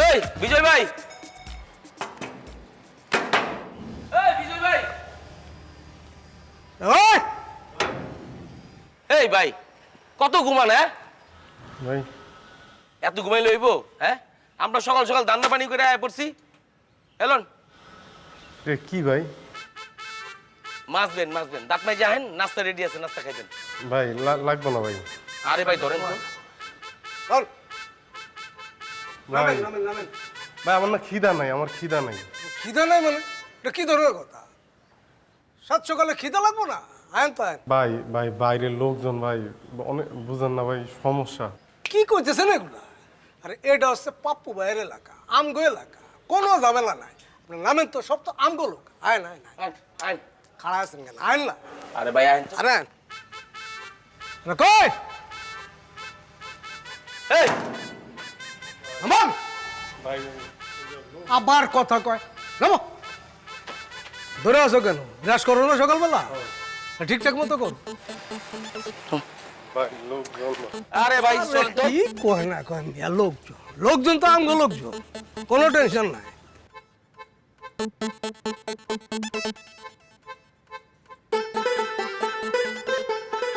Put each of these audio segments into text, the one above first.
এই বিজয় ভাই, এই বিজয় ভাই, ওই এই ভাই কত ঘুমান? হ্যাঁ ভাই এত ঘুমাই লইব? হ্যাঁ আমরা সকাল সকাল দান্না পানি করে আয় পড়ছি। এলন এ কি ভাই? মাছবেন দাঁত মাই যাহেন, নাস্তা রেডি আছে, নাস্তা খাইবেন। ভাই লাগবে না ভাই। আরে ভাই ধরেন তো। ভাই নামেন নামেন নামেন। ভাই আমার না খিদা নাই, আমার খিদা নাই। খিদা নাই মানে এটা কি ধরনের কথা? সাত সকালে খিদা লাগবো না? আয়েন তো আয়েন। ভাই ভাই বাইরের লোকজন ভাই অনেক বুঝেন না ভাই, সমস্যা। কি করতেছেন এগুলা? আরে এটা হচ্ছে পাপ্পু ভাইয়ের এলাকা, আমগো এলাকা, কোনো ঝামেলা নাই। আপনার নামেন তো, সব তো আমগো লোক। আয়েন আয়েন আয়েন। আইন, আইন। খাড়া আছেন কেন? আয়েন না। আরে ভাই আইন তো। আরে আয়েন। আরে কই এই নামান। ভাই আবার কথা কয়, নামো। ধরে আসো কেন? ব্রাশ করো না সকালবেলা? ঠিকঠাক মতো কর। ভাই লোকজন না। আরে ভাই চল তো। কি কয় না কয় মিয়া, লোকজন লোকজন তো আমগো লোকজন, কোনো টেনশন নাই।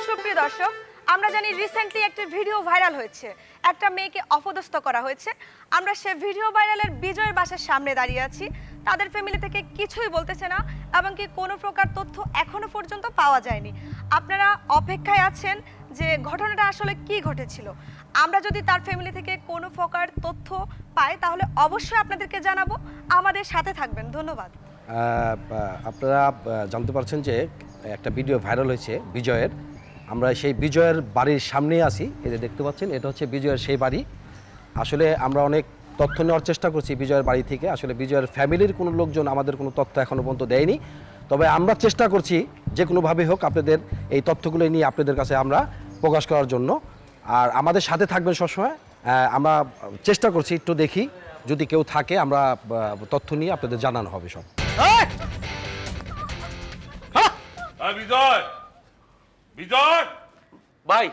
সুপ্রিয় দর্শক, আমরা জানি রিসেন্টলি একটা ভিডিও ভাইরাল হয়েছে, একটা মেয়েকে অপদস্থ করা হয়েছে। আমরা সে ভিডিও ভাইরালের বিজয়ের বাসার সামনে দাঁড়িয়ে আছি। তাদের ফ্যামিলি থেকে কিছুই বলতেছে না এবং কি কোনো প্রকার তথ্য এখনো পর্যন্ত পাওয়া যায়নি। আপনারা অপেক্ষায় আছেন যে ঘটনাটা আসলে কি ঘটেছিল। আমরা যদি তার ফ্যামিলি থেকে কোনো প্রকার তথ্য পাই তাহলে অবশ্যই আপনাদেরকে জানাবো। আমাদের সাথে থাকবেন। ধন্যবাদ। আপনারা জানতে পারছেন যে একটা ভিডিও ভাইরাল হয়েছে বিজয়ের। আমরা সেই বিজয়ের বাড়ির সামনেই আছি। এই যে দেখতে পাচ্ছেন, এটা হচ্ছে বিজয়ের সেই বাড়ি। আসলে আমরা অনেক তথ্য নেওয়ার চেষ্টা করছি বিজয়ের বাড়ি থেকে। আসলে বিজয়ের ফ্যামিলির কোনো লোকজন আমাদের কোনো তথ্য এখনও পর্যন্ত দেয়নি। তবে আমরা চেষ্টা করছি যে কোনোভাবে হোক আপনাদের এই তথ্যগুলো নিয়ে আপনাদের কাছে আমরা প্রকাশ করার জন্য। আর আমাদের সাথে থাকবেন সবসময়। আমরা চেষ্টা করছি, একটু দেখি যদি কেউ থাকে আমরা তথ্য নিয়ে আপনাদের জানানো হবে সব। বিজয়, বিজয় ভাই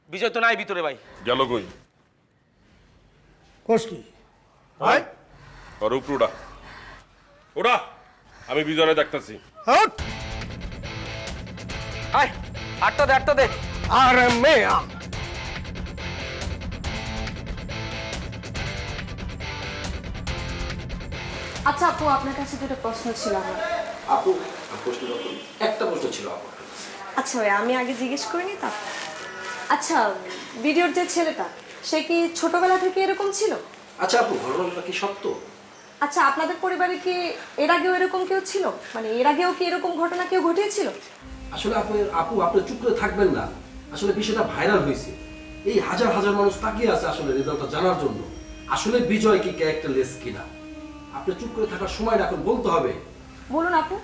বিজয় তো নাই ভিতরে ভাই। গেল কই? কোষ কি ভাই ওর উপর ওটা ওটা আমি বিজয় দেখতেছি। হট। আয় আটটা দে। আরে মেয়া, আচ্ছা আপু, আপনার কাছে দুটো প্রশ্ন ছিল আমার। আপু একটা প্রশ্ন ছিল আপু। আচ্ছা ভাই, আমি আগে জিজ্ঞেস করিনি তা। আচ্ছা, ভিডিওর যে ছেলেটা, সে কি ছোটবেলা থেকে এরকম ছিল? আচ্ছা আপু, ঘটনাটা কি সত্য? আচ্ছা, আপনাদের পরিবারে কি এর আগেও এরকম কেউ ছিল? মানে এর আগেও কি এরকম ঘটনা কেউ ঘটিয়েছিল? আসলে আপু আপনি চুপ করে থাকবেন না। আসলে বিষয়টা ভাইরাল হয়েছে, এই হাজার হাজার মানুষ তাকিয়ে আছে আসলে রেজাল্টটা জানার জন্য। আসলে বিজয় কি ক্যারেক্টারলেস কিনা। আপনি চুপ করে থাকার সময় এখন বলতে হবে। বলুন আপু।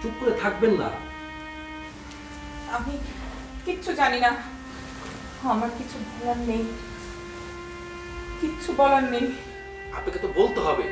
চুপ করে থাকবেন না। আমি কিচ্ছু জানি না, আমার কিছু বলার নেই, কিচ্ছু বলার নেই। আপনাকে তো বলতে হবে।